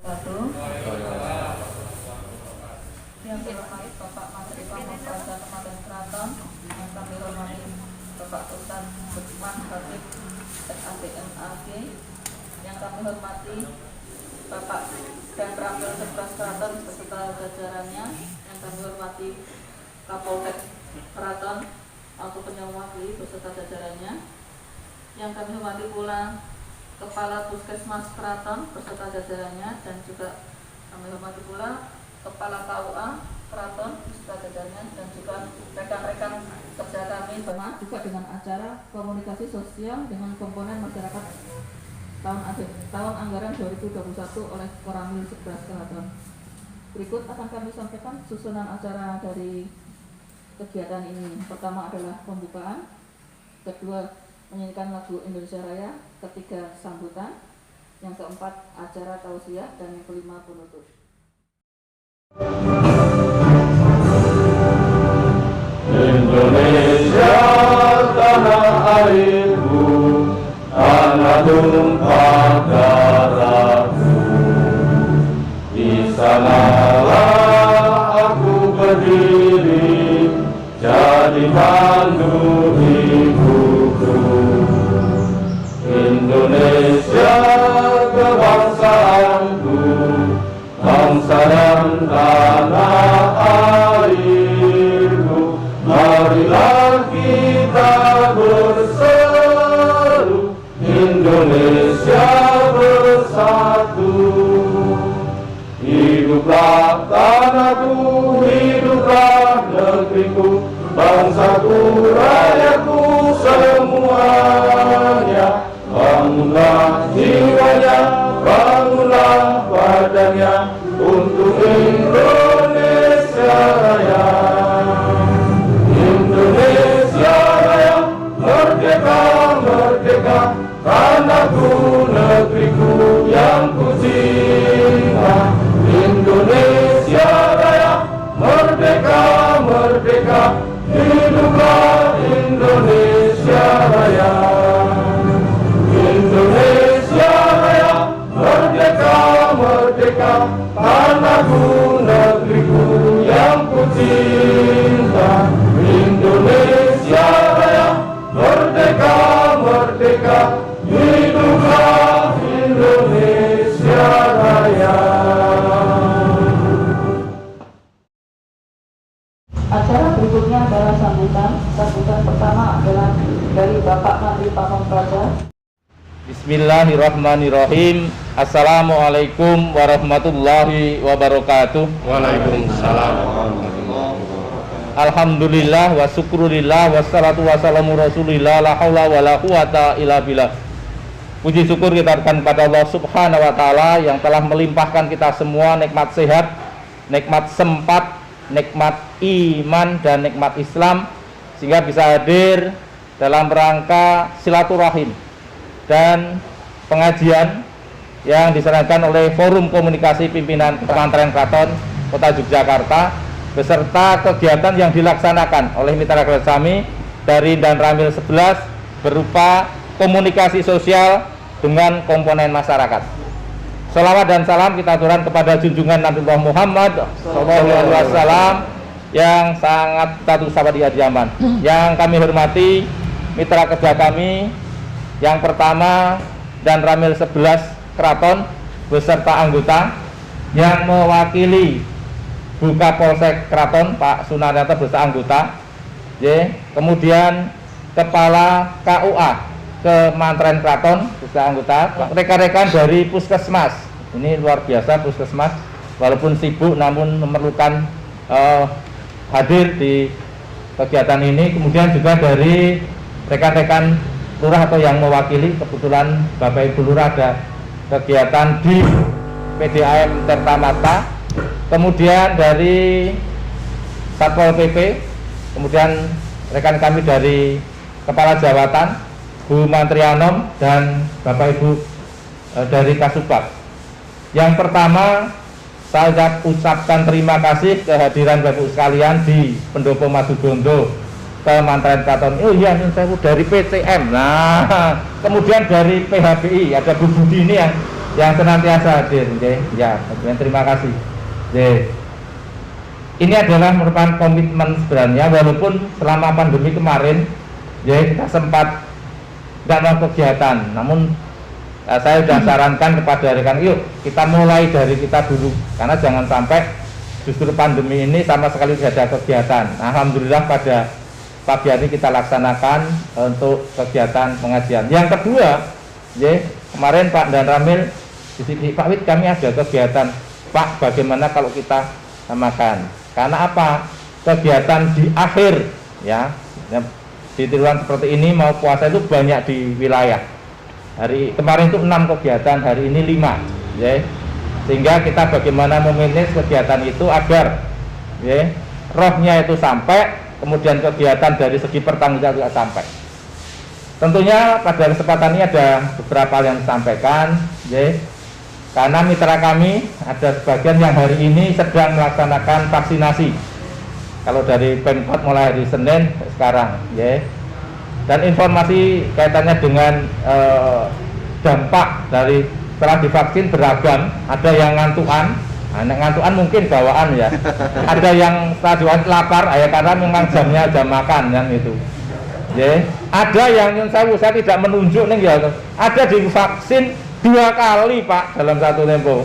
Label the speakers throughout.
Speaker 1: Satu. Yang terkait Bapak Menteri Pamekasan Kecamatan Keraton, yang kami hormati Bapak Ustadz Lukman Habib SADMAG, yang kami hormati Bapak dan Ramil 11 Keraton beserta jajarannya, yang kami hormati Kapolsek Keraton ataupun yang mewakili beserta jajarannya, yang kami hormati pula Kepala Puskesmas Keraton beserta jajarannya, dan juga kami hormati pula Kepala KUA Keraton beserta jajarannya, dan juga rekan-rekan kerja kami juga dengan acara komunikasi sosial dengan komponen masyarakat tahun anggaran 2021 oleh Koramil 11 Keraton. Berikut akan kami sampaikan susunan acara dari kegiatan ini. Pertama adalah pembukaan, kedua menyanyikan lagu Indonesia Raya, ketiga sambutan, yang keempat acara tausiah, dan yang kelima penutup.
Speaker 2: Indonesia tanah airku, tanah tumpah darahku. Di sanalah aku berdiri, jadi pandu ibuku. Indonesia kebangsaanku, bangsa dan tanah airku. Marilah kita berseru, Indonesia bersatu. Hiduplah tanahku, hiduplah negeriku, bangsaku, rakyatku semuanya. Bangunlah jiwanya, bangunlah badannya untuk Indonesia Raya. Indonesia Raya, merdeka, merdeka, tanahku, negeriku yang ku cinta. Indonesia Raya, merdeka, merdeka, hiduplah Indonesia Raya. Indonesia Raya, merdeka, merdeka, tanahku, negeriku yang ku cinta. Indonesia Raya, merdeka, merdeka, hiduplah Indonesia Raya.
Speaker 1: Acara berikutnya adalah sambutan. Sambutan pertama adalah dari Bapak Menteri Pamekasan.
Speaker 3: Bismillahirrahmanirrahim. Assalamualaikum warahmatullahi wabarakatuh.
Speaker 2: Waalaikumsalam.
Speaker 3: Alhamdulillah wa syukurillah wassalatu wassalamu rasulillah la haula wala quwata illa billah. Puji syukur kita akan kepada Allah Subhanahu wa taala yang telah melimpahkan kita semua nikmat sehat, nikmat sempat, nikmat iman dan nikmat Islam, sehingga bisa hadir dalam rangka silaturahim dan pengajian yang diselenggarakan oleh Forum Komunikasi Pimpinan Pesantren Keraton Kota Yogyakarta beserta kegiatan yang dilaksanakan oleh mitra kerja kami dari Dan Ramil 11 berupa komunikasi sosial dengan komponen masyarakat. Salawat dan salam kita aturkan kepada junjungan Nabiullah Muhammad SAW yang sangat satu sahabat di zaman. Yang kami hormati mitra kerja kami, yang pertama Dan Ramil 11 Keraton beserta anggota, yang mewakili Buka Polsek Keraton Pak Sunaryanto beserta anggota, kemudian Kepala KUA Kemantren Keraton beserta anggota, rekan-rekan dari Puskesmas. Ini luar biasa Puskesmas, walaupun sibuk namun memerlukan hadir di kegiatan ini. Kemudian juga dari rekan-rekan lurah atau yang mewakili, kebetulan Bapak Ibu Lurah ada kegiatan di PDAM Tirtamata, kemudian dari Satpol PP, kemudian rekan kami dari Kepala Jawatan Bu Mantrianom dan Bapak Ibu dari Kasubag. Yang pertama saya ucapkan terima kasih kehadiran Bapak Ibu sekalian di Pendopo Masudondo Kemantren Keraton. Oh iya, ini saya dari PCM. Nah, kemudian dari PHBI ada Bu Budi ini yang yang senantiasa hadir, ya, terima kasih. Ini adalah merupakan komitmen sebenarnya, walaupun selama pandemi kemarin, kita sempat tidak mau kegiatan, namun saya sudah sarankan kepada rekan, yuk kita mulai dari kita dulu, karena jangan sampai justru pandemi ini sama sekali tidak ada kegiatan. Alhamdulillah pada pagi hari kita laksanakan untuk kegiatan pengajian. Yang kedua, kemarin Pak Dan Ramil, Pak Wid, kami ada kegiatan. Pak, bagaimana kalau kita makan? Karena apa? Kegiatan di akhir, ya di triwulan seperti ini mau puasa itu banyak di wilayah. Hari kemarin itu 6 kegiatan, hari ini 5, sehingga kita bagaimana memanage kegiatan itu agar rohnya itu sampai, kemudian kegiatan dari segi pertanggungjawaban juga sampai. Tentunya pada kesempatan ini ada beberapa hal yang disampaikan, karena mitra kami ada sebagian yang hari ini sedang melaksanakan vaksinasi. Kalau dari Pemkot mulai hari Senin sekarang, dan informasi kaitannya dengan dampak dari setelah divaksin beragam. Ada yang ngantuan, ngantuan mungkin bawaan ya. Ada yang setelah divaksin lapar, ya karena memang jamnya jam makan kan itu. Ada yang saya tidak menunjuk nih ya. Ada divaksin 2 kali Pak dalam satu tempo.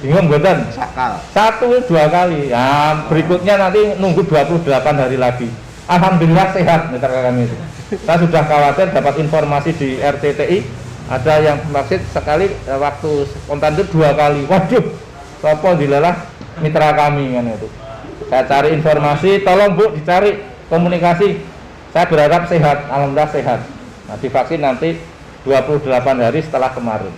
Speaker 3: Bingung betul?
Speaker 2: Sakal.
Speaker 3: 1-2 kali. Ya, berikutnya nanti nunggu 28 hari lagi. Alhamdulillah sehat mitra kami itu. Saya sudah khawatir dapat informasi di RTTI ada yang vaksin sekali, waktu spontan itu 2 kali. Waduh, sopo dilelah mitra kami kan itu. Saya cari informasi, tolong Bu dicari komunikasi. Saya berharap sehat, alhamdulillah sehat. Nah, divaksin nanti 28 hari setelah kemarin.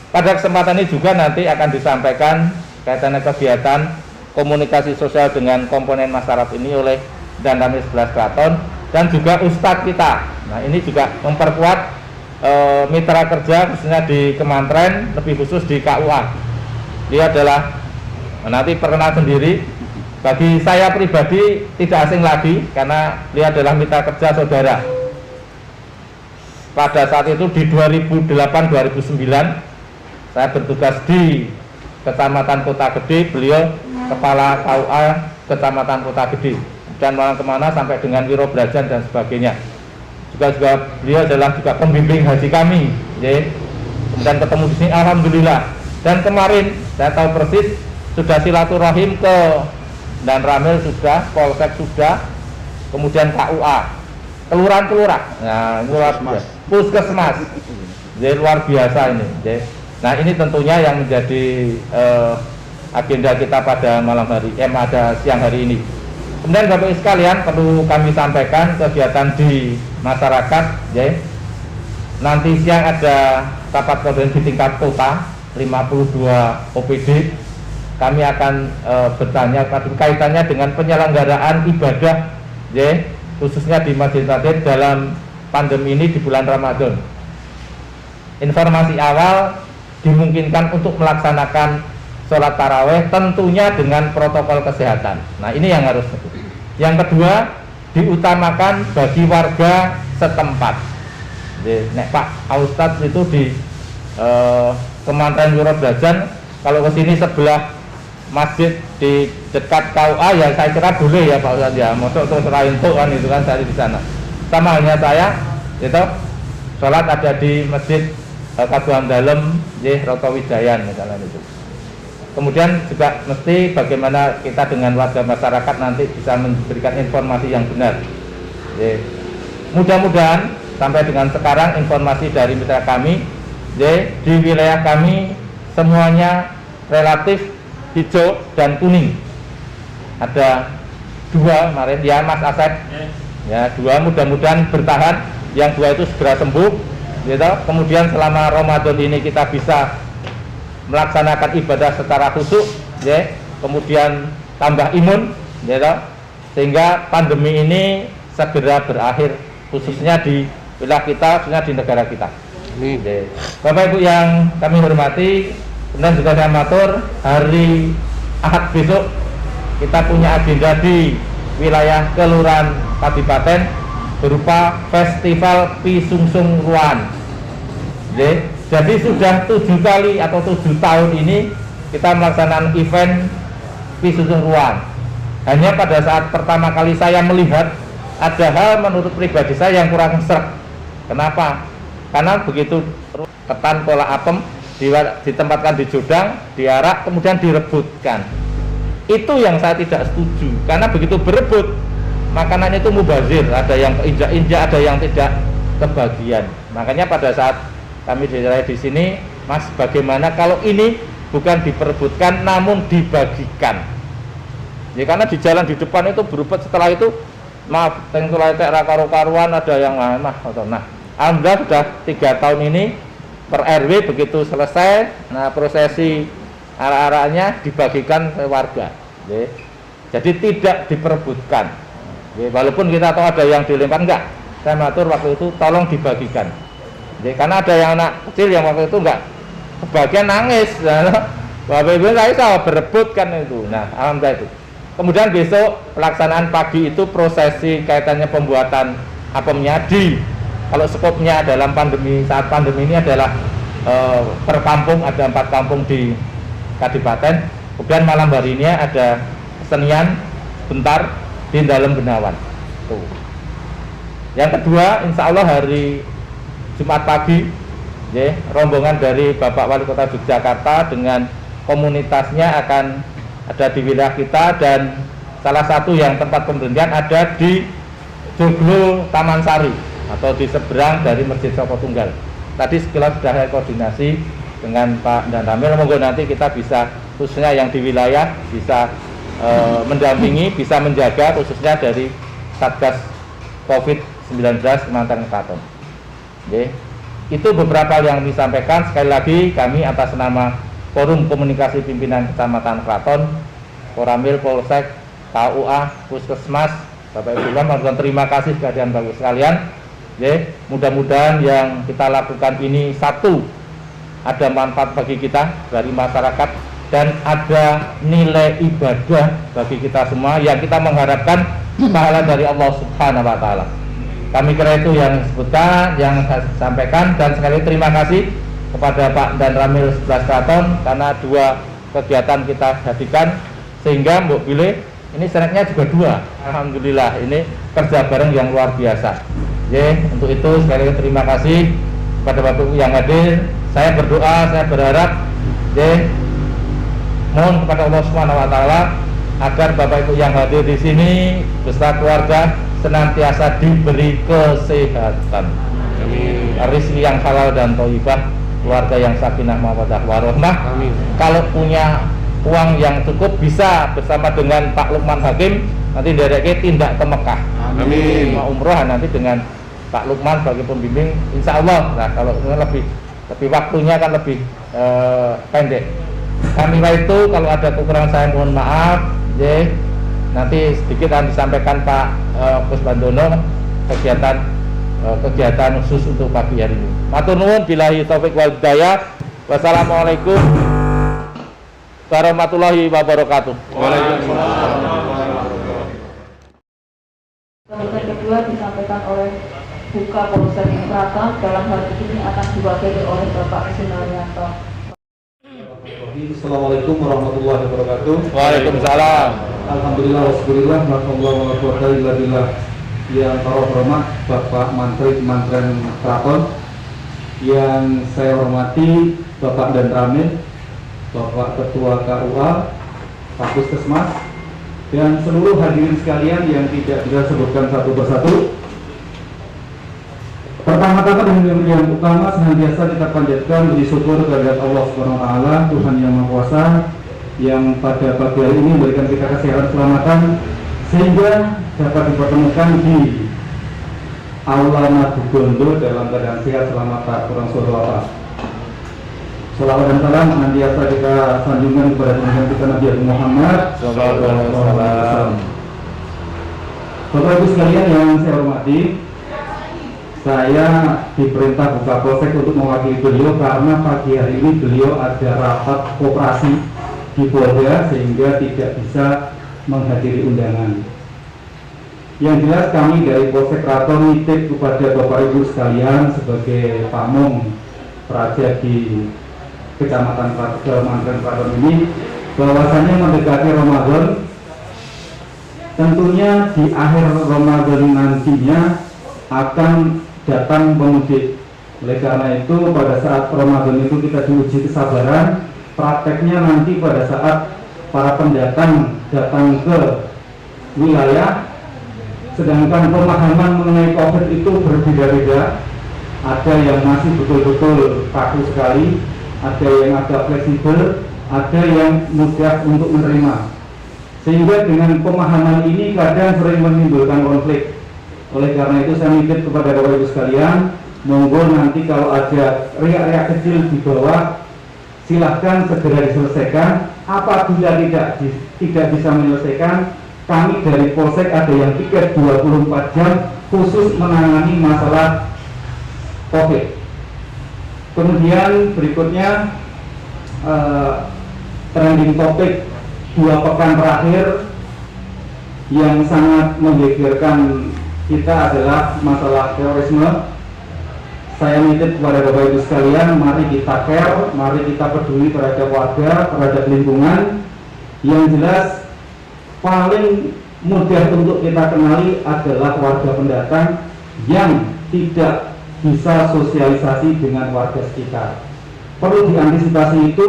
Speaker 3: Pada kesempatan ini juga nanti akan disampaikan kaitannya kegiatan komunikasi sosial dengan komponen masyarakat ini oleh Dan Ramil 11 Keraton dan juga Ustadz kita. Nah, ini juga memperkuat mitra kerja khususnya di Kementerian, lebih khusus di KUA. Dia adalah nanti perkenal sendiri. Bagi saya pribadi tidak asing lagi karena dia adalah mitra kerja saudara. Pada saat itu di 2008-2009 saya bertugas di Kecamatan Kota Gede, beliau Kepala KUA Kecamatan Kota Gede, dan malam kemana sampai dengan Wiro Brajan dan sebagainya. Juga beliau adalah juga pembimbing haji kami, kemudian ketemu di sini alhamdulillah. Dan kemarin saya tahu persis sudah silaturahim ke Dan Ramil sudah, Polsek sudah, kemudian KUA, kelurahan-kelurahan, nah, puskesmas, jadi luar biasa ini. Nah, ini tentunya yang menjadi agenda kita pada malam hari, pada siang hari ini. Kemudian Bapak Ibu sekalian, perlu kami sampaikan kegiatan di masyarakat, nanti siang ada rapat koordinasi di tingkat kota, 52 OPD. Kami akan bertanya kaitannya dengan penyelenggaraan ibadah, khususnya di masjid-masjid dalam pandemi ini di bulan Ramadan. Informasi awal dimungkinkan untuk melaksanakan sholat taraweh tentunya dengan protokol kesehatan. Nah, ini yang harus. Yang kedua, diutamakan bagi warga setempat. Nek Pak Ustadz itu di Kementerian Wiro Brajan, kalau ke sini sebelah masjid di dekat KUA ya saya kira boleh ya Pak Ustadz ya. Masuk terus raintuk kan itu kan saya di sana. Sama halnya saya, itu sholat ada di masjid Kabuhan Dalem, Roto Wijayan misalnya itu. Kemudian juga mesti bagaimana kita dengan warga masyarakat nanti bisa memberikan informasi yang benar. Mudah-mudahan sampai dengan sekarang informasi dari mitra kami, di wilayah kami semuanya relatif hijau dan kuning. Ada 2 kemarin ya Mas Asep, ya 2 mudah-mudahan bertahan, yang 2 itu segera sembuh. Kemudian selama Ramadan ini kita bisa melaksanakan ibadah secara khusyuk, kemudian tambah imun, sehingga pandemi ini segera berakhir, khususnya di wilayah kita, khususnya di negara kita. Bapak Ibu yang kami hormati, kemudian juga saya matur, hari Ahad besok kita punya agenda di wilayah kelurahan Kadipaten berupa Festival Pisungsung Ruan. Jadi Jadi sudah 7 kali atau 7 tahun ini kita melaksanakan event Pisuruan. Hanya pada saat pertama kali saya melihat ada hal menurut pribadi saya yang kurang serk. Kenapa? Karena begitu ketan pola apem ditempatkan di jodang, diarak, kemudian direbutkan. Itu yang saya tidak setuju. Karena begitu berebut, makanannya itu mubazir, ada yang injak-injak, ada yang tidak kebagian. Makanya pada saat kami di sini, Mas, bagaimana kalau ini bukan diperebutkan namun dibagikan? Ya karena di jalan di depan itu berebut, setelah itu maaf, tengkulai karu-karuan, ada yang nah, alhamdulillah sudah 3 tahun ini per RW begitu selesai, nah prosesi arak-araknya dibagikan ke warga. Ya. Jadi tidak diperebutkan. Ya, walaupun kita tahu ada yang dilempar, enggak. Saya matur waktu itu tolong dibagikan. Ya, karena ada yang anak kecil yang waktu itu enggak kebagian, nangis. Bapak Ibu saya bisa berebutkan itu. Nah, alhamdulillah itu. Kemudian besok pelaksanaan pagi itu prosesi kaitannya pembuatan apemnya kalau skopnya dalam pandemi, saat pandemi ini adalah per kampung, ada 4 kampung di Kadipaten. Kemudian malam hari ini ada kesenian bentar di dalam Benawan. Tuh. Yang kedua, insya Allah hari Jumat pagi, ya, rombongan dari Bapak Wali Kota Yogyakarta dengan komunitasnya akan ada di wilayah kita, dan salah satu yang tempat pemberhentian ada di Joglo Taman Sari atau di seberang dari Masjid Soko Tunggal. Tadi sekilas sudah saya koordinasi dengan Pak dan Ramil, moga nanti kita bisa khususnya yang di wilayah bisa mendampingi, bisa menjaga khususnya dari Satgas COVID-19 Kecamatan Kraton. Itu beberapa yang disampaikan. Sekali lagi kami atas nama Forum Komunikasi Pimpinan Kecamatan Kraton, Koramil, Polsek, KUA, Puskesmas, Bapak Ibu mengucapkan terima kasih kehadiran Bapak sekalian. Mudah-mudahan yang kita lakukan ini satu, ada manfaat bagi kita dari masyarakat dan ada nilai ibadah bagi kita semua yang kita mengharapkan pahala dari Allah Subhanahu wa taala. Kami kira itu yang disebutkan, yang saya sampaikan, dan sekali terima kasih kepada Pak dan Ramil 11 Kraton karena 2 kegiatan kita jadikan sehingga Mbok Bile ini seneknya juga 2. Alhamdulillah ini kerja bareng yang luar biasa. Untuk itu sekali lagi terima kasih kepada Bapak Ibu yang hadir. Saya berdoa, saya berharap mohon kepada Allah Subhanahu wa taala agar Bapak Ibu yang hadir di sini beserta keluarga senantiasa diberi kesehatan. Amin. Rezeki yang halal dan thayyibah, keluarga yang sakinah mawaddah warahmah. Amin. Kalau punya uang yang cukup bisa bersama dengan Pak Lukman Hakim nanti direke tindak ke Mekah. Amin. Umroh nanti dengan Pak Lukman sebagai pembimbing, insya Allah. Nah kalau lebih waktunya kan lebih pendek. Kami itu kalau ada kekurangan saya mohon maaf. Nanti sedikit akan disampaikan Pak Kusbandono kegiatan khusus untuk pagi hari ini. Matur nuwun, billahi taufik wal hidayah. Wassalamualaikum warahmatullahi wabarakatuh.
Speaker 2: Waalaikumsalam.
Speaker 1: Kemudian kedua disampaikan oleh Buka Polsek Kraton, dalam hal ini akan diwakili oleh Bapak Sunaryanto.
Speaker 4: Assalamualaikum warahmatullahi wabarakatuh.
Speaker 3: Waalaikumsalam.
Speaker 4: Alhamdulillah wassallallahu ala rasulillah. Yang terhormat Bapak Mantri Kementerian Kraton, yang saya hormati Bapak dan Ramil, Bapak Ketua KUA, Pak Puskesmas, dan seluruh hadirin sekalian yang tidak bisa sebutkan satu persatu. Pertama-tama dan yang utama senantiasa kita panjatkan puji syukur kehadirat Allah Subhanahu wa taala, Tuhan yang Maha Kuasa, yang pada pagi hari ini memberikan kita kesehatan keselamatan sehingga dapat dipertemukan di Aula Nadugondo dalam keadaan sehat selamat tak kurang suatu apa. Salawat dan salam senantiasa kita sanjungkan kepada Tuhan kita Nabi Muhammad sallallahu alaihi wasallam. Bapak Ibu sekalian yang saya hormati, saya diperintah Buka Polsek untuk mewakili beliau karena pagi hari ini beliau ada rapat koperasi di Polda sehingga tidak bisa menghadiri undangan. Yang jelas kami dari Polsek Kraton nitip kepada Bapak Ibu sekalian sebagai pamong Praja di Kecamatan Kraton ini, bahwasanya mendekati Ramadan, tentunya di akhir Ramadan nantinya akan datang pemudik. Oleh karena itu pada saat Ramadan itu kita diuji kesabaran. Prakteknya nanti pada saat para pendatang datang ke wilayah, sedangkan pemahaman mengenai COVID itu berbeda-beda. Ada yang masih betul-betul kaku sekali, ada yang agak fleksibel, ada yang mudah untuk menerima. Sehingga dengan pemahaman ini kadang sering menimbulkan konflik. Oleh karena itu saya nitip kepada Bapak Ibu sekalian, monggo nanti kalau ada riak-riak kecil di bawah, silahkan segera diselesaikan. Apabila tidak bisa menyelesaikan, kami dari Polsek ada yang tiket 24 jam khusus menangani masalah COVID. Kemudian berikutnya trending topik 2 pekan terakhir yang sangat menggegerkan kita adalah masalah terorisme. Saya nitip kepada Bapak Ibu sekalian, mari kita care, mari kita peduli terhadap warga, terhadap lingkungan. Yang jelas paling mudah untuk kita kenali adalah warga pendatang yang tidak bisa sosialisasi dengan warga sekitar. Perlu diantisipasi itu,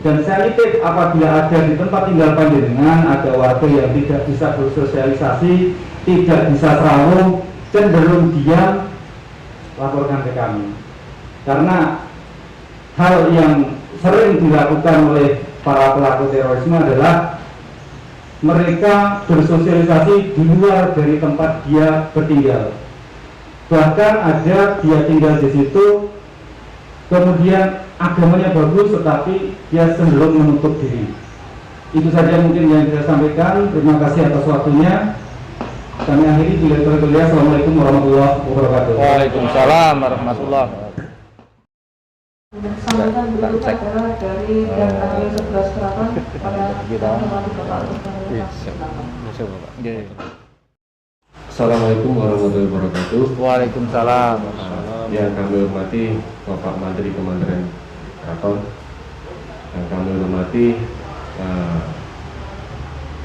Speaker 4: dan saya nitip apabila ada di tempat tinggal panjenengan ada warga yang tidak bisa bersosialisasi, tidak bisa selalu cenderung diam, laporkan ke kami. Karena hal yang sering dilakukan oleh para pelaku terorisme adalah mereka bersosialisasi di luar dari tempat dia bertinggal. Bahkan ada dia tinggal di situ, kemudian agamanya bagus tetapi dia cenderung menutup diri. Itu saja mungkin yang saya sampaikan. Terima kasih atas waktunya. Kami akhiri kuliah. Assalamualaikum warahmatullahi wabarakatuh.
Speaker 3: Waalaikumsalam warahmatullahi wabarakatuh.
Speaker 1: Sambutan berikut adalah dari Danramil 11 Kraton pada Bapak
Speaker 2: Assalamualaikum warahmatullahi wabarakatuh.
Speaker 3: Waalaikumsalam.
Speaker 2: Yang kami hormati Bapak Menteri Kementerian Kraton, yang kami hormati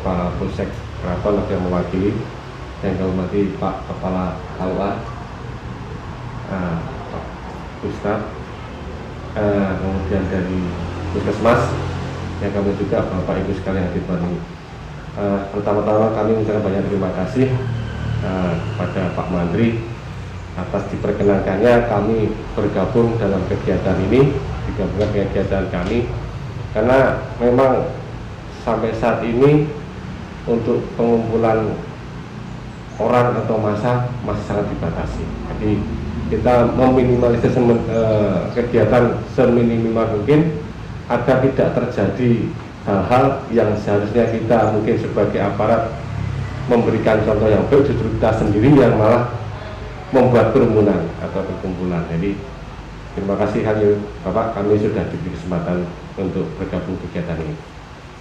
Speaker 2: Pak Polsek Kraton yang mewakili, yang kami hormati Pak Kepala KUA, Pak Ustadz, kemudian dari Puskesmas, yang kami juga Bapak Ibu sekalian hadir pada ini. Pertama-tama kami mengucapkan banyak terima kasih kepada Pak Menteri atas diperkenankannya kami bergabung dalam kegiatan ini, digabungkan kegiatan kami, karena memang sampai saat ini untuk pengumpulan orang atau massa masih sangat dibatasi. Jadi kita meminimalisir kegiatan seminimal mungkin agar tidak terjadi hal-hal yang seharusnya kita mungkin sebagai aparat memberikan contoh yang baik, justru kita sendiri yang malah membuat kerumunan atau perkumpulan. Jadi terima kasih Bapak, kami sudah diberi kesempatan untuk bergabung kegiatan ini.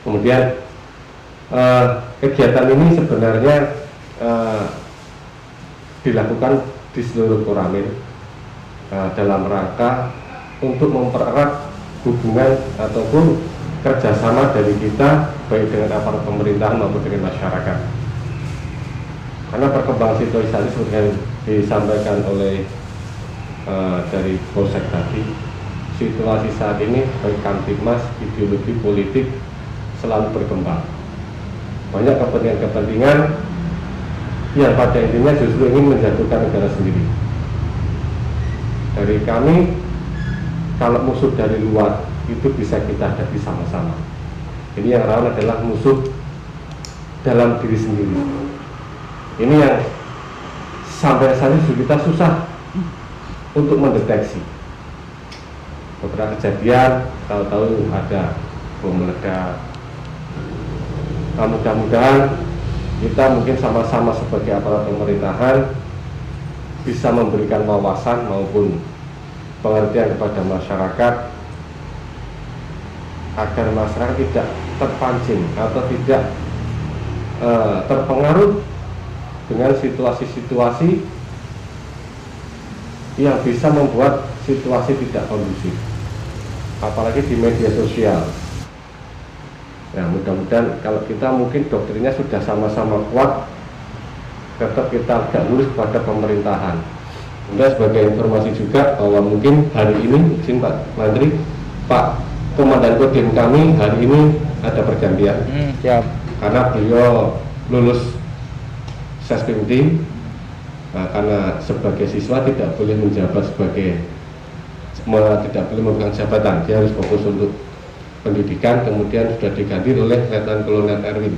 Speaker 2: Kemudian kegiatan ini sebenarnya dilakukan di seluruh Koramil dalam rangka untuk mempererat hubungan ataupun kerjasama dari kita baik dengan aparat pemerintahan maupun dengan masyarakat. Karena perkembangan situasi seperti yang disampaikan oleh dari Polsek tadi, situasi saat ini baik Kamtibmas, ideologi politik selalu berkembang. Banyak kepentingan-kepentingan yang pada intinya justru ingin menjatuhkan negara sendiri. Dari kami, kalau musuh dari luar itu bisa kita hadapi sama-sama. Ini yang rawan adalah musuh dalam diri sendiri. Ini yang sampai saat ini kita susah untuk mendeteksi. Beberapa kejadian, tahu-tahu ada bom meledak. Nah, mudah-mudahan kita mungkin sama-sama sebagai aparat pemerintahan bisa memberikan wawasan maupun pengertian kepada masyarakat agar masyarakat tidak terpancing atau tidak terpengaruh dengan situasi-situasi yang bisa membuat situasi tidak kondusif, apalagi di media sosial. Ya, mudah-mudahan kalau kita mungkin doktrinnya sudah sama-sama kuat, tetap kita agak lurus pada pemerintahan. Kemudian sebagai informasi juga bahwa mungkin hari ini, izin Pak Menteri, Pak Komandan Kodim kami hari ini ada pergantian.
Speaker 3: Siap.
Speaker 2: Karena beliau lulus Sespimdi, nah, karena sebagai siswa tidak boleh menjabat tidak boleh memegang jabatan, dia harus fokus untuk pendidikan. Kemudian sudah diganti oleh Letnan Kolonel Erwin.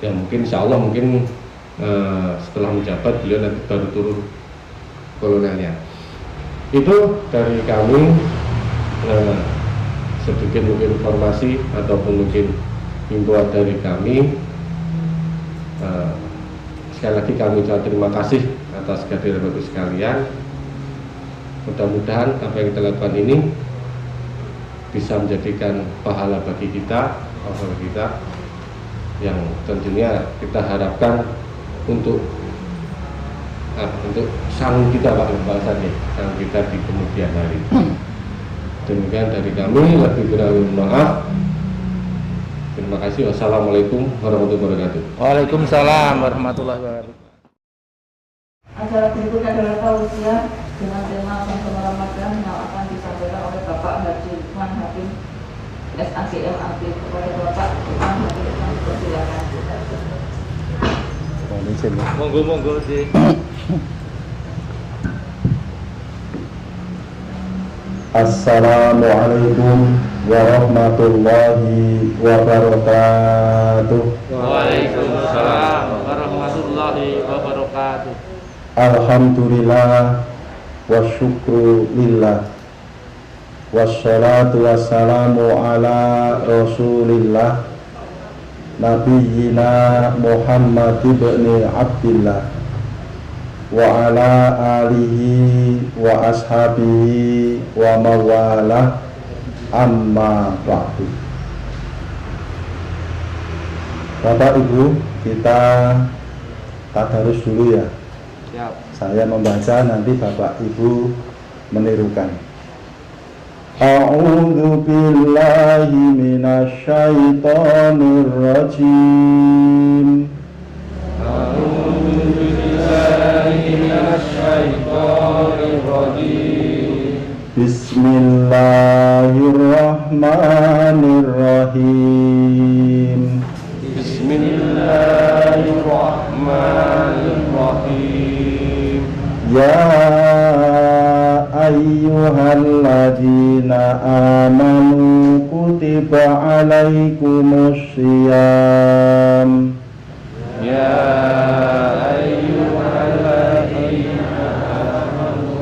Speaker 2: Ya mungkin insya Allah mungkin setelah menjabat beliau nanti baru turun kolonelnya. Itu dari kami, sedikit mungkin informasi ataupun mungkin himbauan dari kami. Sekali lagi kami ucapkan terima kasih atas kehadiran Bapak sekalian. Mudah-mudahan apa yang kita lakukan ini bisa menjadikan pahala bagi kita, yang tentunya kita harapkan untuk sang kita Pak bahasannya, sang kita di kemudian hari. Demikian dari kami, lebih kurang maaf. Terima kasih. Wassalamualaikum warahmatullahi wabarakatuh.
Speaker 3: Waalaikumsalam warahmatullahi wabarakatuh.
Speaker 1: Acara berikutnya adalah tausiah dengan tema Langsung Ramadan yang akan disampaikan oleh Bapak Haji Lukman Hakim SAGMAT. Kepada Bapak Lukman Hakim, silakan.
Speaker 3: Monggo sih.
Speaker 5: Assalamualaikum warahmatullahi wabarakatuh.
Speaker 3: Waalaikumsalam warahmatullahi wabarakatuh.
Speaker 5: Alhamdulillah wa syukru lillah, wassalatu wassalamu ala rasulillah Nabiyyina Muhammad ibn Abdillah wa ala alihi wa ashabihi wa mawalah, amma ba'du. Bapak Ibu, kita tadarus dulu ya.
Speaker 3: Siap.
Speaker 5: Saya membaca, nanti Bapak Ibu menirukan. A'udzu billahi minasy syaithanir rajim. Bismillahirrahmanirrahim.
Speaker 2: Bismillahirrahmanirrahim.
Speaker 5: Ya ayyuhalladzina amanu kutiba alaikumus syiyam.
Speaker 2: Ya ayyuhalladzina amanu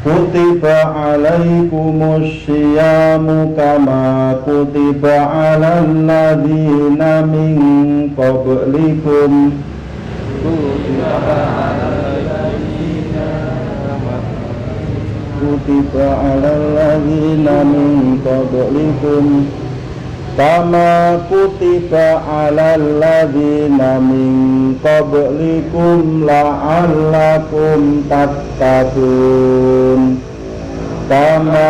Speaker 2: kutiba alaikumus syiyamu kama kutiba alal ladzina min qablikum kutiba alal ladzina min qablikum kama kutiba alal ladzina min qablikum la'allakum tattaqun kama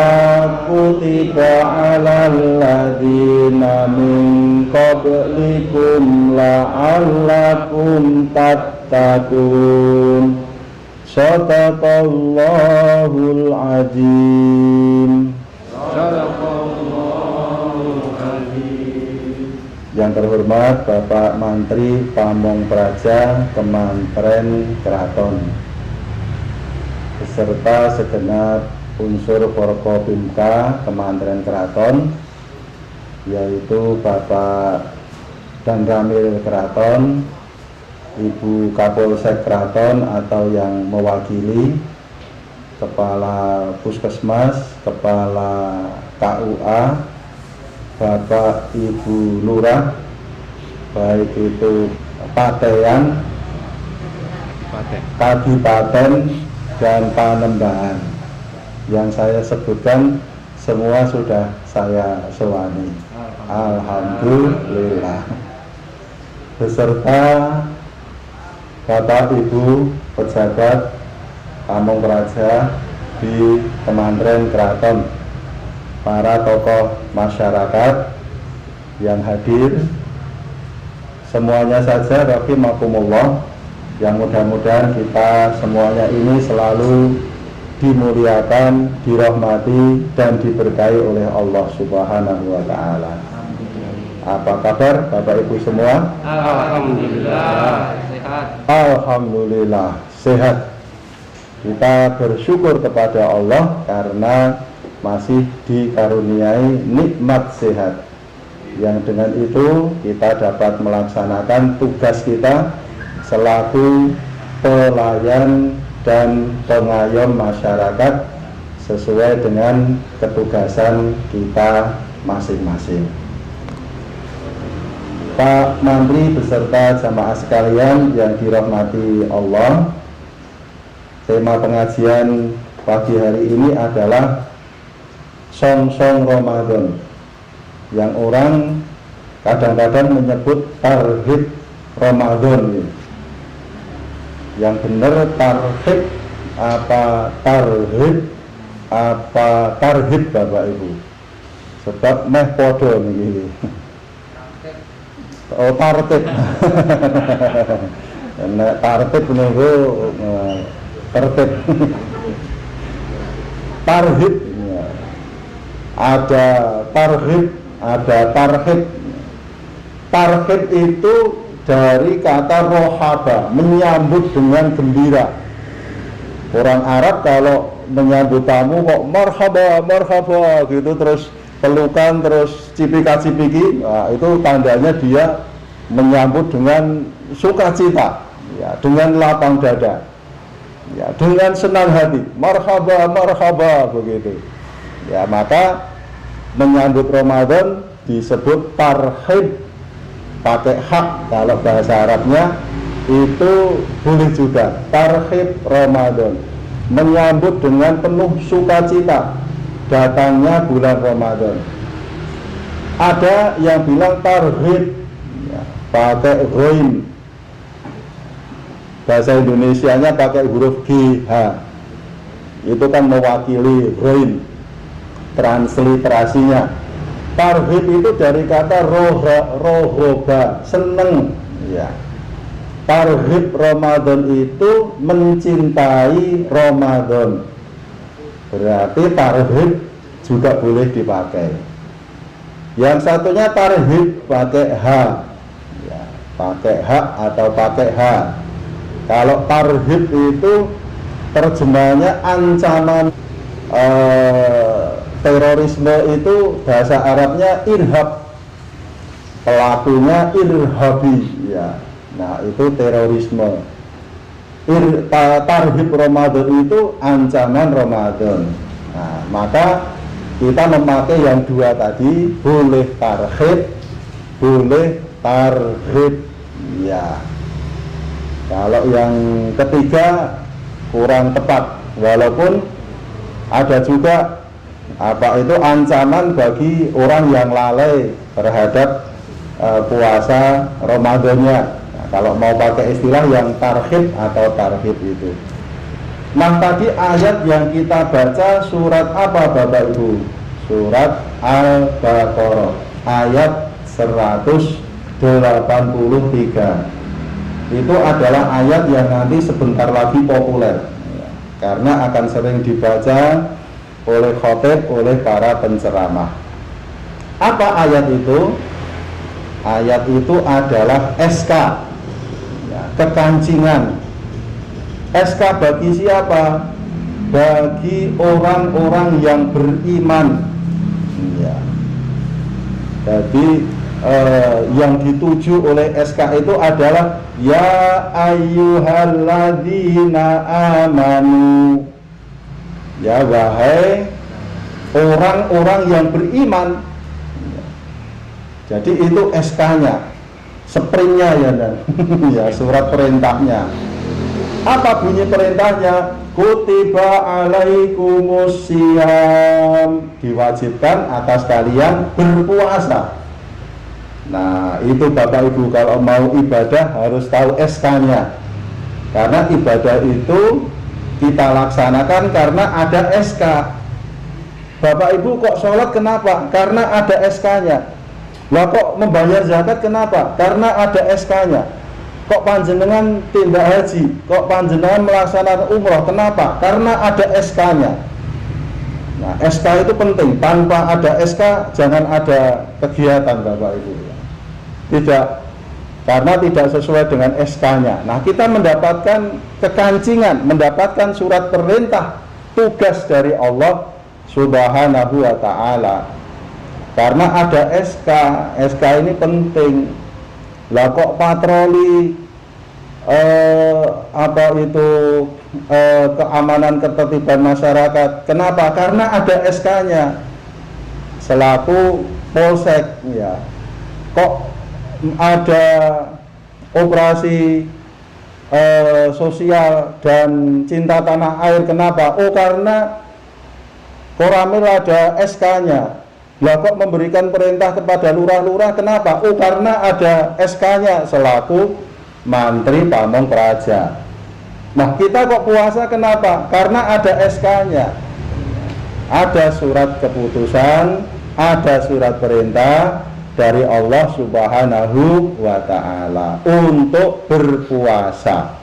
Speaker 2: kutiba alal ladzina min qablikum la'allakum tattaqun. Shadaqallahul azim. Yang terhormat Bapak Mantri Pamong Praja Kementerian Keraton beserta segenap unsur Forkopimka Kementerian Keraton, yaitu Bapak Dan Ramil Keraton, Ibu Kapolsek Keraton atau yang mewakili, Kepala Puskesmas, Kepala KUA, Bapak Ibu Lurah, baik itu Patean, Kadipaten, dan Panembahan. Yang saya sebutkan semua sudah saya sewani. Alhamdulillah. Beserta
Speaker 5: Bapak Ibu pejabat Pamong Praja di Kemandren Keraton, para tokoh masyarakat yang hadir, semuanya saja rahimakumullah, yang mudah-mudahan kita semuanya ini selalu dimuliakan, dirahmati dan diberkahi oleh Allah Subhanahu wa taala. Apa kabar Bapak Ibu semua?
Speaker 3: Alhamdulillah sehat.
Speaker 5: Alhamdulillah sehat. Kita bersyukur kepada Allah karena masih dikaruniai nikmat sehat, yang dengan itu kita dapat melaksanakan tugas kita selaku pelayan dan pengayom masyarakat sesuai dengan ketugasan kita masing-masing. Pak Menteri beserta jamaah sekalian yang dirahmati Allah, tema pengajian pagi hari ini adalah Song-song Ramadan, yang orang kadang-kadang menyebut tarhib Ramadan. Yang benar tarhib apa tarhib apa tarhib Bapak Ibu, sebab meh podo nih. Oh tartib. Nek tartib niku tertib. Tarhib ada tarhib, ada tarhib. Tarhib itu dari kata rohaba, menyambut dengan gembira. Orang Arab kalau menyambut tamu kok marhaba, marhaba gitu, terus pelukan, terus cipika-cipiki, nah, itu tandanya dia menyambut dengan sukacita, ya, dengan lapang dada, ya, dengan senang hati, marhaba, marhaba begitu. Ya, maka menyambut Ramadan disebut tarhib, pakai hak kalau bahasa Arabnya itu boleh juga, tarhib Ramadan, menyambut dengan penuh sukacita datangnya bulan Ramadan. Ada yang bilang tarhib, ya, pakai ghain, bahasa Indonesianya pakai huruf GH, itu kan mewakili ghain. Transliterasinya tarhib itu dari kata rohoba, seneng, ya. Tarhib Ramadan itu mencintai Ramadan, berarti tarhib juga boleh dipakai. Yang satunya tarhib pakai H, ya, pakai H atau pakai H. Kalau tarhib itu terjemahannya ancaman. Terorisme itu bahasa Arabnya irhab, pelakunya irhabi, ya. Nah, itu terorisme. Tarhib Ramadan itu ancaman Ramadan. Nah, maka kita memakai yang dua tadi, boleh tarhib, boleh tarhib, ya. Kalau yang ketiga kurang tepat, walaupun ada juga apa itu ancaman bagi orang yang lalai terhadap puasa Ramadannya. Nah, kalau mau pakai istilah yang tarhib atau tarhib itu. Nah, tadi ayat yang kita baca surat apa Bapak Ibu? Surat Al-Baqarah ayat 183. Itu adalah ayat yang nanti sebentar lagi populer, karena akan sering dibaca oleh khotib, oleh para penceramah. Apa ayat itu? Ayat itu adalah SK, ya, kekancingan. SK bagi siapa? Bagi orang-orang yang beriman, ya. Jadi yang dituju oleh SK itu adalah ya ayyuhalladzina amanu, ya wahai orang-orang yang beriman. Jadi itu SK-nya, springnya ya dan ya surat perintahnya. Apa bunyi perintahnya? Kutiba alaikumusiyam, diwajibkan atas kalian berpuasa. Nah, itu Bapak Ibu kalau mau ibadah harus tahu SK-nya. Karena ibadah itu kita laksanakan karena ada SK. Bapak Ibu kok sholat kenapa? Karena ada SK-nya. Lah kok membayar zakat kenapa? Karena ada SK-nya. Kok panjenengan tindak haji? Kok panjenengan melaksanakan umroh? Kenapa? Karena ada SK-nya. Nah, SK itu penting. Tanpa ada SK jangan ada kegiatan Bapak Ibu. Tidak, karena tidak sesuai dengan SK-nya. Nah, kita mendapatkan kekancingan, mendapatkan surat perintah, tugas dari Allah Subhanahu wa ta'ala. Karena ada SK, SK ini penting. Lah kok patroli keamanan ketertiban masyarakat? Kenapa? Karena ada SK-nya. Selaku polsek, ya. Kok ada operasi sosial dan cinta tanah air? Kenapa? Oh, karena Koramil ada SK-nya. Lah kok memberikan perintah kepada lurah-lurah? Kenapa? Oh, karena ada SK-nya selaku mantri pamong praja. Nah, kita kok puasa kenapa? Karena ada SK-nya. Ada surat keputusan, ada surat perintah dari Allah Subhanahu wa ta'ala untuk berpuasa.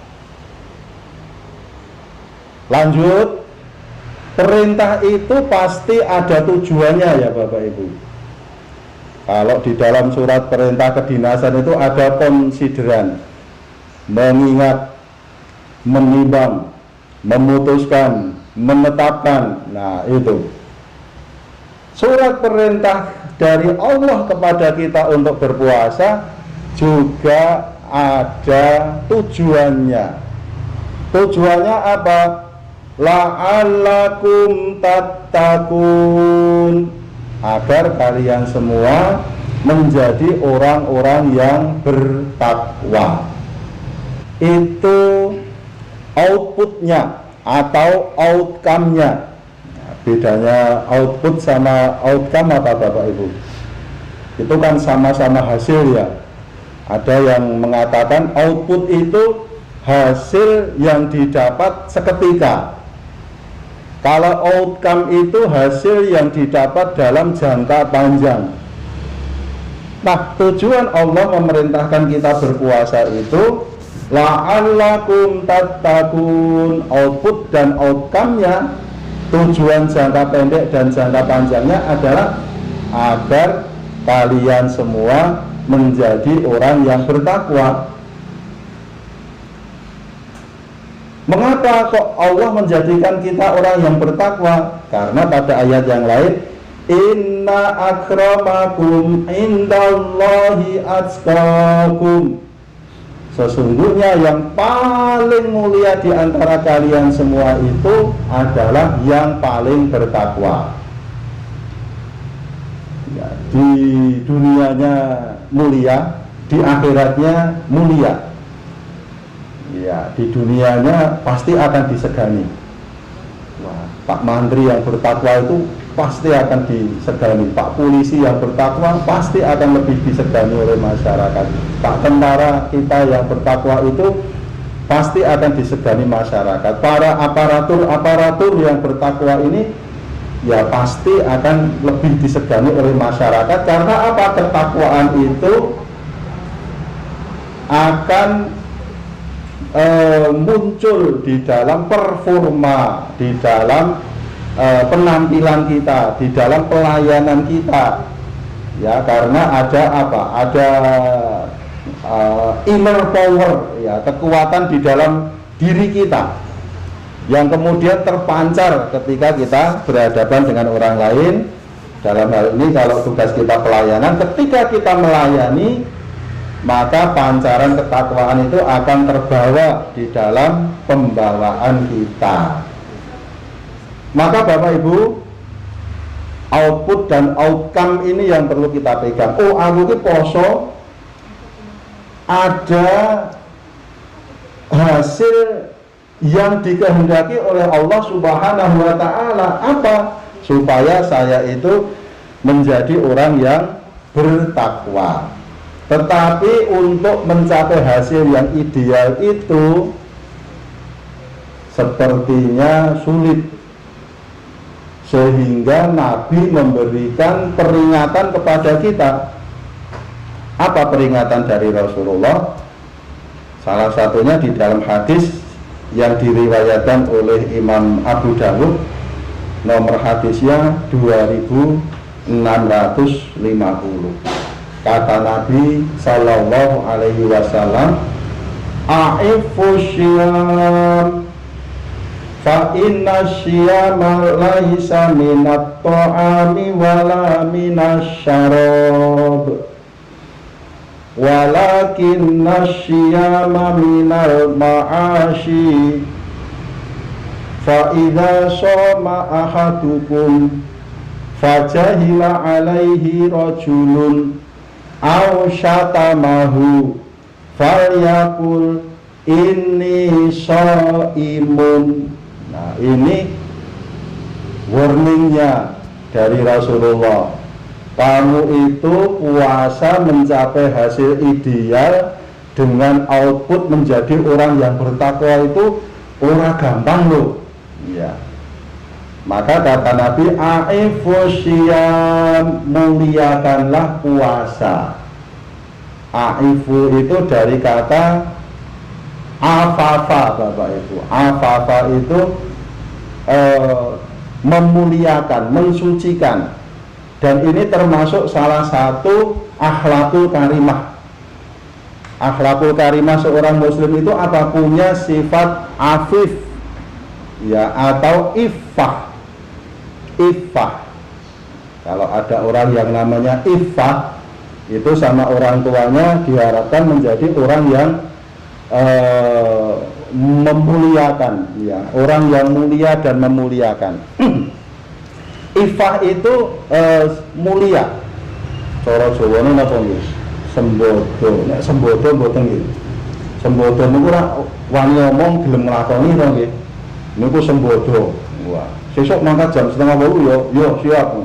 Speaker 5: Lanjut. Perintah itu pasti ada tujuannya ya Bapak Ibu. Kalau di dalam surat perintah kedinasan itu ada konsideran, mengingat, menimbang, memutuskan, menetapkan. Nah, itu surat perintah dari Allah kepada kita untuk berpuasa juga ada tujuannya. Tujuannya apa? La'allakum tattaqun, agar kalian semua menjadi orang-orang yang bertakwa. Itu outputnya atau outcome-nya. Nah, bedanya output sama outcome apa Bapak Ibu? Itu kan sama-sama hasil ya. Ada yang mengatakan output itu hasil yang didapat seketika. Kalau outcome itu hasil yang didapat dalam jangka panjang. Nah, tujuan Allah memerintahkan kita berpuasa itu la'allakum tattaqun. Output dan outcome-nya, tujuan jangka pendek dan jangka panjangnya adalah agar kalian semua menjadi orang yang bertakwa. Mengapa kok Allah menjadikan kita orang yang bertakwa? Karena pada ayat yang lain, inna akramakum indallahi atqakum. Sesungguhnya yang paling mulia di antara kalian semua itu adalah yang paling bertakwa. Ya, di dunianya mulia, di akhiratnya mulia. Ya, di dunianya pasti akan disegani. Wah, Pak Mantri yang bertakwa itu pasti akan disegani. Pak Polisi yang bertakwa pasti akan lebih disegani oleh masyarakat. Pak tentara kita yang bertakwa itu pasti akan disegani masyarakat. Para aparatur yang bertakwa ini ya pasti akan lebih disegani oleh masyarakat. Karena apa? Ketakwaan itu akan muncul di dalam performa, di dalam penampilan kita, di dalam pelayanan kita, ya, karena ada apa? Ada inner power, ya, kekuatan di dalam diri kita yang kemudian terpancar ketika kita berhadapan dengan orang lain. Dalam hal ini kalau tugas kita pelayanan, ketika kita melayani, maka pancaran ketakwaan itu akan terbawa di dalam pembawaan kita. Maka Bapak Ibu, output dan outcome ini yang perlu kita pegang. Oh, aku ini poso, ada hasil yang dikehendaki oleh Allah Subhanahu wa ta'ala. Apa? Supaya saya itu menjadi orang yang bertakwa. Tetapi untuk mencapai hasil yang ideal itu sepertinya sulit, sehingga Nabi memberikan peringatan kepada kita. Apa peringatan dari Rasulullah? Salah satunya di dalam hadis yang diriwayatkan oleh Imam Abu Dawud, nomor hadisnya 2650. Kata Nabi Sallallahu Alaihi Wasallam, "A'ifu syiyam, fa inna syiyama laisa minat ta'ami wala minas syarab, walakinna syiyama minal ma'ashi, fa idza shoma ahadukum fajahila alaihi rajulun aw syatamahu falyakul inni shaimun." Nah, ini warningnya dari Rasulullah. Kamu itu puasa mencapai hasil ideal dengan output menjadi orang yang bertakwa itu orang gampang loh. Ya. Maka kata Nabi, "Aifu syiyam, muliakanlah puasa." Aifu itu dari kata afafa, Bapak Ibu. Afafa itu memuliakan, mensucikan. Dan ini termasuk salah satu akhlakul karimah. Akhlakul karimah seorang muslim itu apa? Punya sifat afif, ya, atau iffah. Iffah. Kalau ada orang yang namanya iffah, itu sama orang tuanya diharapkan menjadi orang yang memuliakan, ya, orang yang mulia dan memuliakan. Iffah itu mulia. Cara Jawane napa nggih? Sembodo. Nek sembodo mboten nggih. Sembodo niku ora wani ngomong gelem nglakoni to nggih. Niku sembodo. Wah, sesuk mangkat jam 7:30 yo siap.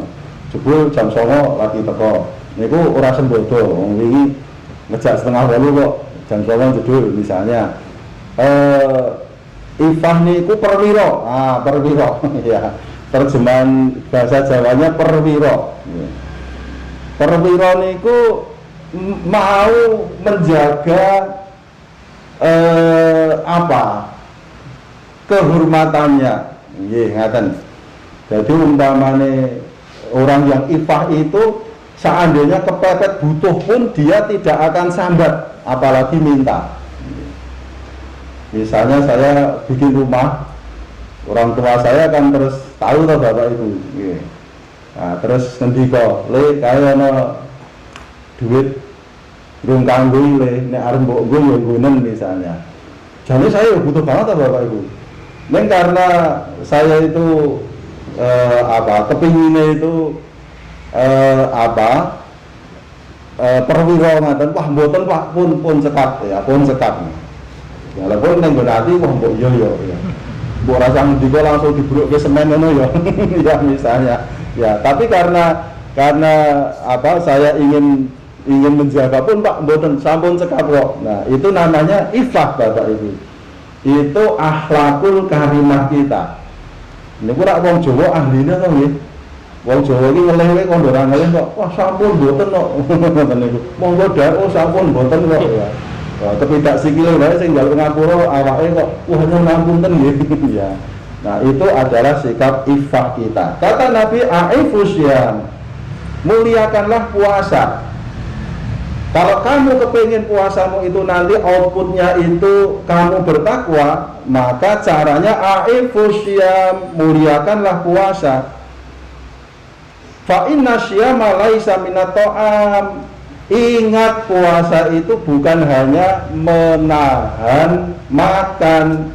Speaker 5: Jebul jam 09.00 lagi teko. Niku ora sembodo. Wong wingi ngejak 7:30 kok jam 09.00 jedul misalnya. Iffah niku perwira. Perwira ya. Terjemahan bahasa Jawanya perwira. Perwira niku mau menjaga kehormatannya. Nggih, ngaten. Jadi umpamane orang yang iffah itu seandainya kepepet butuh pun dia tidak akan sambat, apalagi minta. Misalnya saya bikin rumah, orang tua saya kan terus tahu toh Bapak Ibu. Nah, terus ngendika, "Le, kaya ana duit rung kanggo le, nek arep mbok nggo ya nggonen," misalnya. Jadi saya butuh banget toh Bapak Ibu. Neng karena saya itu kepinginnya itu perwira ngaten, wah mboten Pak, pun cekap ya, pun cekap. Walaupun neng berarti wah mbok yo ya. Mbok rasa ndika langsung dibrukke semen ngono ya. Ya misalnya. Ya, tapi karena saya ingin menjaga pun Pak mboten sampun cekap kok. Nah, itu namanya iffah Bapak Ibu. Itu akhlakul karimah kita. Niku rak wong Jawa ahline to nggih. Wong Jawa iki ngelih-ngelih kok ora ngelih kok. Wah, sampun mboten kok. Ngoten niku. Monggo dawuh sampun mboten kok ya. Wah, kepidak sikile wae sing njaluk ngapura awake kok wah ngapunten nggih. Ya. Nah, itu adalah sikap iffah kita. Kata Nabi, "Aifus syiyam." Muliakanlah puasa. Kalau kamu kepingin puasamu itu nanti outputnya itu kamu bertakwa, maka caranya aifus syiyam, muliakanlah puasa. Fa inna syiyama laisa minat ta'am. Ingat, puasa itu bukan hanya menahan makan,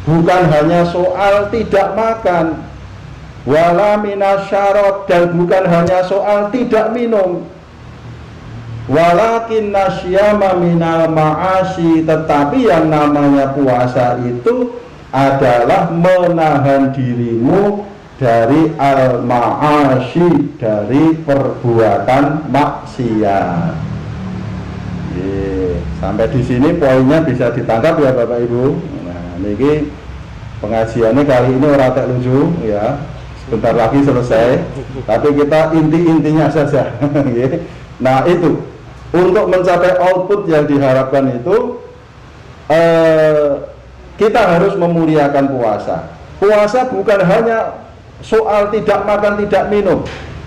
Speaker 5: bukan hanya soal tidak makan, wala minasyarab, dan bukan hanya soal tidak minum. Walakin nasyama minal ma'asi, tetapi yang namanya puasa itu adalah menahan dirimu dari al-ma'asi, dari perbuatan maksiat. Sampai di sini poinnya bisa ditangkap ya Bapak Ibu. Nah, ini Pengajiannya kali ini ora tek lucu ya. Sebentar lagi selesai. Tapi kita inti-intinya saja. Nah, itu untuk mencapai output yang diharapkan itu kita harus memuliakan puasa. Puasa bukan hanya soal tidak makan, tidak minum,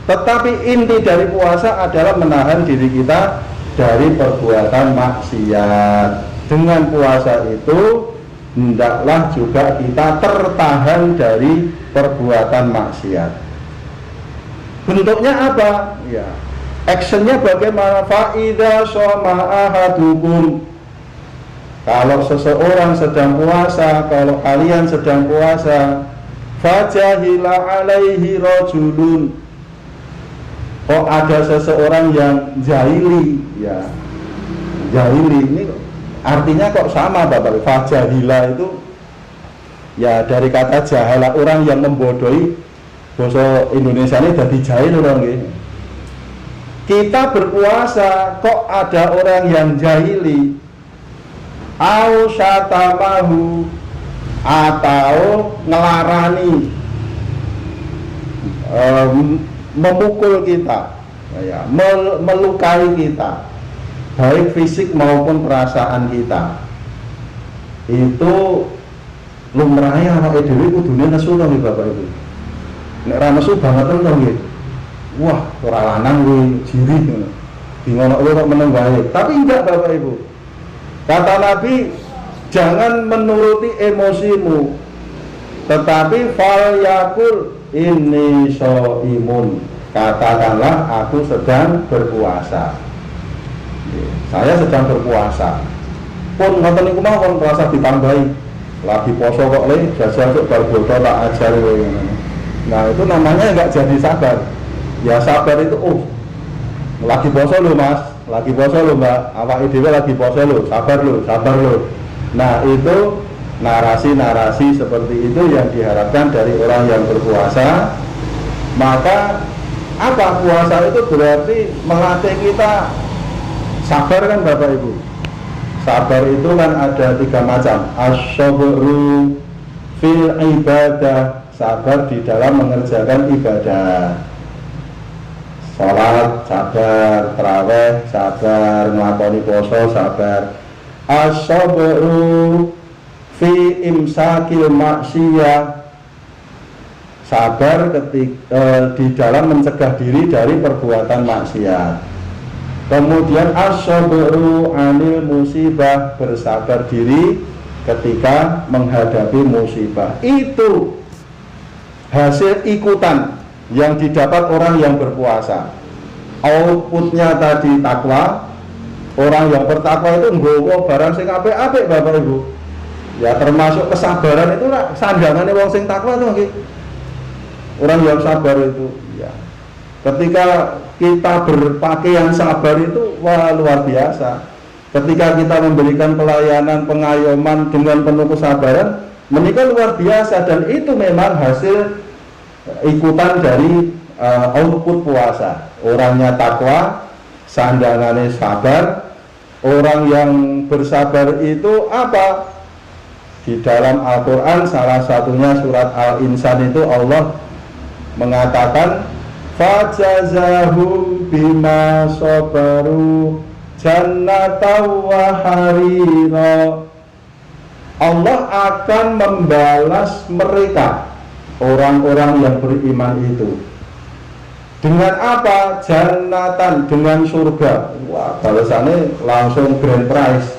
Speaker 5: tetapi inti dari puasa adalah menahan diri kita dari perbuatan maksiat. Dengan puasa itu hendaklah juga kita tertahan dari perbuatan maksiat. Bentuknya apa? Ya, actionnya bagaimana? Fa'idha shoma ahadukum, kalau seseorang sedang puasa, kalau kalian sedang puasa, fajahila alaihi rajulun, kok ada seseorang yang jahili, ya jahili ini artinya kok sama Bapak. Fajahila itu ya dari kata jahala, orang yang membodohi. Bahasa Indonesia ini jadi jahil orang ini. Kita berpuasa kok ada orang yang jahili, au syatamahu, atau ngelarani, memukul kita, ya, melukai kita, baik fisik maupun perasaan kita. Itu lumrahnya awake dhewe kudune nesu to nggih Bapak Ibu. Nek ra nesu banget to nggih. Wah, ora lanang kuwi jiri ngono. Bingung kok meneng wae. Tapi enggak Bapak Ibu. Kata Nabi, jangan menuruti emosimu, tetapi fal yakul inni shaimun, katakanlah aku sedang berpuasa. Saya sedang berpuasa. Pun ngoten niku mawon puasa ditambahi. Lagi poso kok le jajal kok bar bodo tak ajar kowe. Nah, itu namanya enggak jadi sabar. Ya sabar itu lagi poso lho Mas, lagi poso lho Mbak, awake dhewe lagi poso lho, sabar lho, sabar lho. Nah, itu narasi-narasi seperti itu yang diharapkan dari orang yang berpuasa. Maka apa, puasa itu berarti melatih kita sabar kan Bapak Ibu. Sabar itu kan ada 3 macam. As-sabru fil ibadah, sabar di dalam mengerjakan ibadah. Sholat sabar, tarawih sabar, nglakoni poso sabar. As-sabru fi imsakil maksiyah, sabar ketika di dalam mencegah diri dari perbuatan maksiat. Kemudian as-sabru anil musibah, bersabar diri ketika menghadapi musibah. Itu hasil ikutan yang didapat orang yang berpuasa. Outputnya tadi takwa. Orang yang bertakwa itu nggowo barang sing apik-apik Bapak Ibu. Ya termasuk kesabaran itu lah sandangannya wong sing takwa tuh nggih. Orang yang sabar itu ya. Ketika kita berpakaian sabar itu wah luar biasa. Ketika kita memberikan pelayanan pengayoman dengan penuh kesabaran, menikah luar biasa, dan itu memang hasil ikutan dari output puasa. Orangnya takwa, sandangannya sabar. Orang yang bersabar itu apa? Di dalam Al-Quran salah satunya surat Al-Insan itu Allah mengatakan fajazahum bima sabaru jannatan wa harira. Allah akan membalas mereka, orang-orang yang beriman itu, dengan apa? Jannatan, dengan surga. Wah, balasannya langsung grand prize.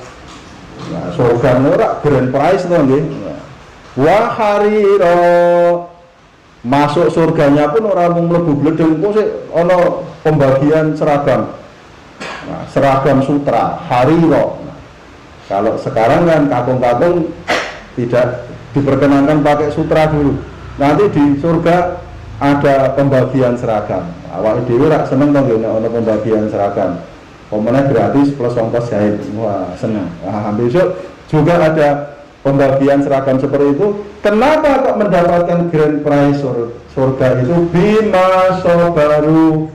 Speaker 5: Nah, surga ora grand prize to nggih. Wa harira, masuk surganya pun orang mau mlebu bledeng kok sik ana pembagian seragam. Nah, seragam sutra, harira. Nah, kalau sekarang kan kampung-kampung tidak diperkenankan pakai sutra dulu. Nanti di surga ada pembagian seragam. Awak dhewe rak seneng to nggih ana pembagian seragam. Pemenang gratis plus ongkos jahit. Wah, seneng. Nah, besok juga ada pembagian seragam seperti itu. Kenapa kok mendapatkan grand prize surga itu? Bima sabaru,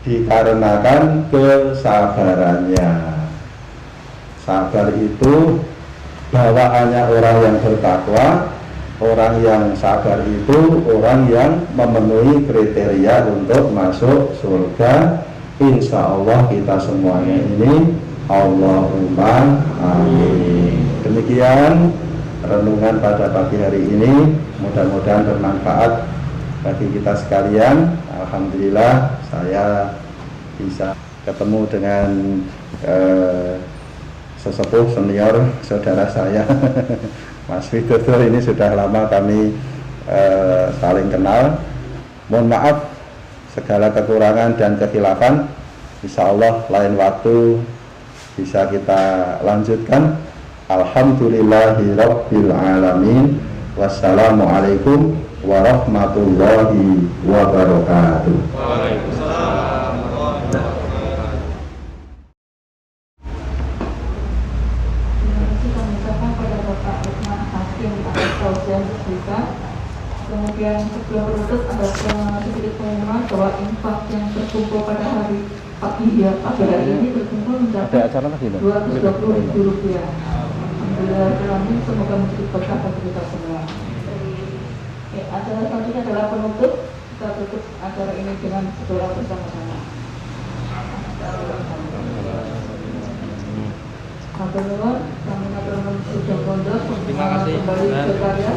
Speaker 5: dikarenakan kesabarannya. Sabar itu bawaannya orang yang bertakwa, orang yang sabar itu orang yang memenuhi kriteria untuk masuk surga. Insya Allah kita semuanya ini, Allahumma amin. Demikian renungan pada pagi hari ini, mudah-mudahan bermanfaat bagi kita sekalian. Alhamdulillah saya bisa ketemu dengan sesepuh senior saudara saya Mas Widodo. Ini sudah lama kami saling kenal. Mohon maaf segala kekurangan dan kekhilafan. Insya Allah lain waktu bisa kita lanjutkan. Alhamdulillahirabbil alamin. Wassalamualaikum warahmatullahi wabarakatuh.
Speaker 1: Kemudian sebelum menutup ada sedikit pengumuman bahwa infak yang terkumpul pada hari pagi hari ini terkumpul mencapai Rp220.000. Alhamdulillah, semoga menjadi berkah bagi kita semua. Oke, acara selanjutnya adalah penutup. Kita tutup acara ini dengan berdoa bersama-sama. Terima kasih. Kembali ke karya.